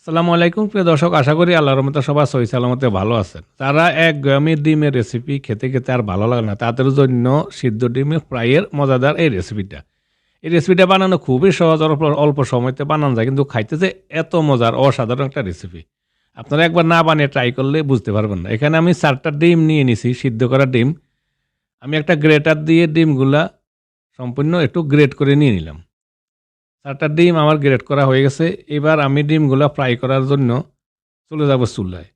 আসসালামু আলাইকুম প্রিয় দর্শক, আশা করি আল্লাহর রহমতে সবাই সহি সালামতে ভালো আছেন। যারা একঘেয়েমি ডিমের রেসিপি খেতে খেতে আর ভালো লাগে না, তাদের জন্য সিদ্ধ ডিমের ফ্রাইয়ের মজাদার এই রেসিপিটা। এই রেসিপিটা বানানো খুবই সহজ, অল্প অল্প সময়তে বানানো যায়, কিন্তু খাইতে যে এত মজার অসাধারণ একটা রেসিপি। আপনারা একবার না বানিয়ে ট্রাই করলে বুঝতে পারবেন না। এখানে আমি 4টা ডিম নিয়ে নিছি, সিদ্ধ করা ডিম। আমি একটা গ্রেটার দিয়ে ডিমগুলা সম্পূর্ণ একটু গ্রেট করে নিয়ে নিলাম। 4টা ডিম আমার গ্রেট করা হয়ে গেছে। এবার আমি ডিমগুলা ফ্রাই করার জন্য চলে যাব চুলায়।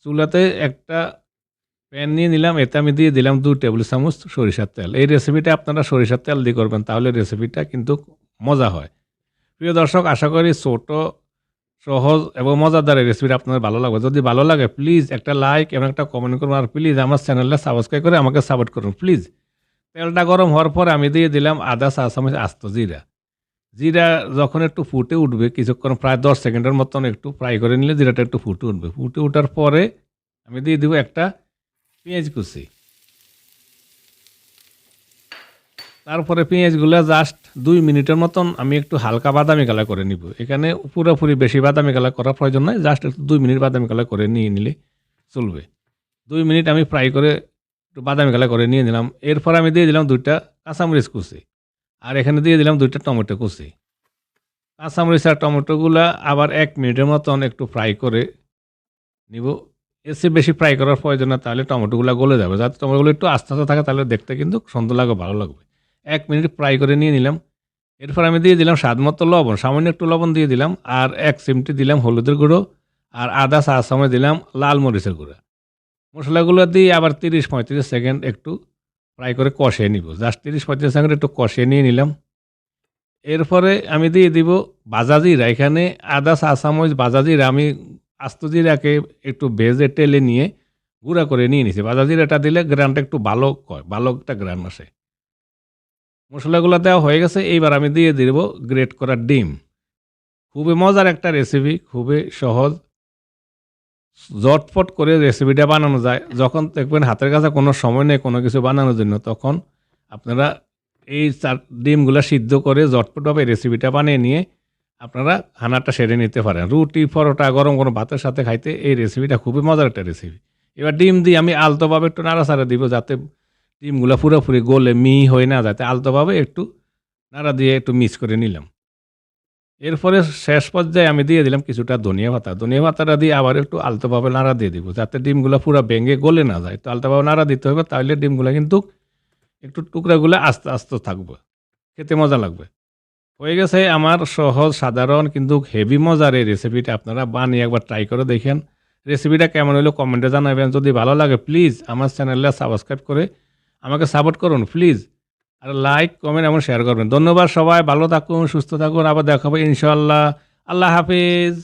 চুলাতে একটা প্যান নিয়ে নিলাম, এতে আমি দিয়ে দিলাম 2 টেবিল চামচ সরিষার তেল। এই রেসিপিটা আপনারা সরিষার তেল দিয়ে করবেন, তাহলে রেসিপিটা কিন্তু মজা হয়। প্রিয় দর্শক, আশা করি ছোট, সহজ এবং মজাদার এই রেসিপিটা আপনাদের ভালো লাগবে। যদি ভালো লাগে প্লিজ একটা লাইক এবং একটা কমেন্ট করুন, আর প্লিজ আমার চ্যানেলটা সাবস্ক্রাইব করে আমাকে সাপোর্ট করুন প্লিজ। তেলটা গরম হওয়ার পর আমি দিয়ে দিলাম আধা চা চামচ আস্ত জিরা। জিরা যখন একটু ফুটে উঠবে, কিছুক্ষণ প্রায় 10 সেকেন্ডের মতন একটু ফ্রাই করে নিলে জিরাটা একটু ফুটে উঠবে। ফুটে ওঠার পরে আমি দিয়ে দিব একটা পেঁয়াজ কুচি। তারপরে পেঁয়াজগুলো জাস্ট 2 মিনিটের মতন আমি একটু হালকা বাদামি কালার করে নিব। এখানে পুরোপুরি বেশি বাদামি কালার করার প্রয়োজন নয়, জাস্ট একটু 2 মিনিট বাদামি কালার করে নিয়ে নিলে চলবে। 2 মিনিট আমি ফ্রাই করে একটু বাদামি কালার করে নিয়ে নিলাম। এরপর আমি দিয়ে দিলাম 2টা কাঁচামরিচ কুচি, আর এখানে দিয়ে দিলাম 2টা টমেটো কুচি। কাঁচামরিচ আর টমেটোগুলা আবার 1 মিনিটের মতন একটু ফ্রাই করে নিব। এর চেয়ে বেশি ফ্রাই করার প্রয়োজন না, তাহলে টমেটোগুলো গলে যাবে। যাতে টমেটোগুলো একটু আস্তে আস্তে থাকে, তাহলে দেখতে কিন্তু সুন্দর লাগবে, ভালো লাগবে। 1 মিনিট ফ্রাই করে নিয়ে নিলাম। এরপর আমি দিয়ে দিলাম স্বাদ মতো লবণ, সামান্য একটু লবণ দিয়ে দিলাম, আর 1 চিমটি দিলাম হলুদের গুঁড়ো, আর আধা চা চামচ দিলাম লাল মরিচের গুঁড়ো। মশলাগুলো দিয়ে আবার 30-35 সেকেন্ড একটু ফ্রাই করে কষিয়ে নিব। জাস্ট 30-35 সেকেন্ড একটু কষিয়ে নিয়ে নিলাম। এরপরে আমি দিয়ে দিব ভাজা জিরা। এখানে আধা চা চামচ ভাজা জিরা আমি আস্ত জিরাকে একটু ভেজে টেলে নিয়ে গুঁড়া করে নিয়ে নিছি। ভাজা জিরাটা দিলে গ্রানটা একটু ভালো হয়, ভালো একটা গ্রান আসে। মশলাগুলো দেওয়া হয়ে গেছে। এইবার আমি দিয়ে দিব গ্রেট করা ডিম। খুবই মজার একটা রেসিপি, খুবই সহজ, ঝটপট করে রেসিপিটা বানানো যায়। যখন দেখবেন হাতের কাছে কোনো সময় নেই কোনো কিছু বানানোর জন্য, তখন আপনারা এই ডিমগুলো সিদ্ধ করে ঝটপটভাবে রেসিপিটা বানিয়ে নিয়ে আপনারা খানাটা সেরে নিতে পারেন। রুটি, পরোটা, গরম কোনো ভাতের সাথে খাইতে এই রেসিপিটা খুবই মজার একটা রেসিপি। এবার ডিম দিয়ে আমি আলতোভাবে একটু নাড়াচাড়া দিব, যাতে ডিমগুলো পুরোপুরি গলে মিহি হয়ে না, যাতে আলতোভাবে একটু নাড়া দিয়ে একটু মিক্স করে নিলাম। এরপরে শেষ পর্যায়ে আমি দিয়ে দিলাম কিছুটা ধনিয়া পাতা। ধনিয়া পাতাটা দিয়ে আবার একটু আলতোভাবে নাড়া দিয়ে দিব, যাতে ডিমগুলো পুরো ভেঙে গলে না যায়। তো আলতোভাবে নাড়া দিতে হবে, তাহলে ডিমগুলো কিন্তু একটু টুকরাগুলো আস্তে আস্তে থাকবে, খেতে মজা লাগবে। হয়ে গেছে আমার সহজ, সাধারণ কিন্তু হেভি মজার এই রেসিপিটা। আপনারা বানিয়ে একবার ট্রাই করে দেখেন। রেসিপিটা কেমন হলো কমেন্টে জানাবেন। যদি ভালো লাগে প্লিজ আমার চ্যানেলটা সাবস্ক্রাইব করে আমাকে সাপোর্ট করুন প্লিজ, আর লাইক, কমেন্ট এবং শেয়ার করবেন। ধন্যবাদ সবাই, ভালো থাকুন, সুস্থ থাকুন, আবার দেখা হবে ইনশাআল্লাহ। আল্লাহ হাফিজ।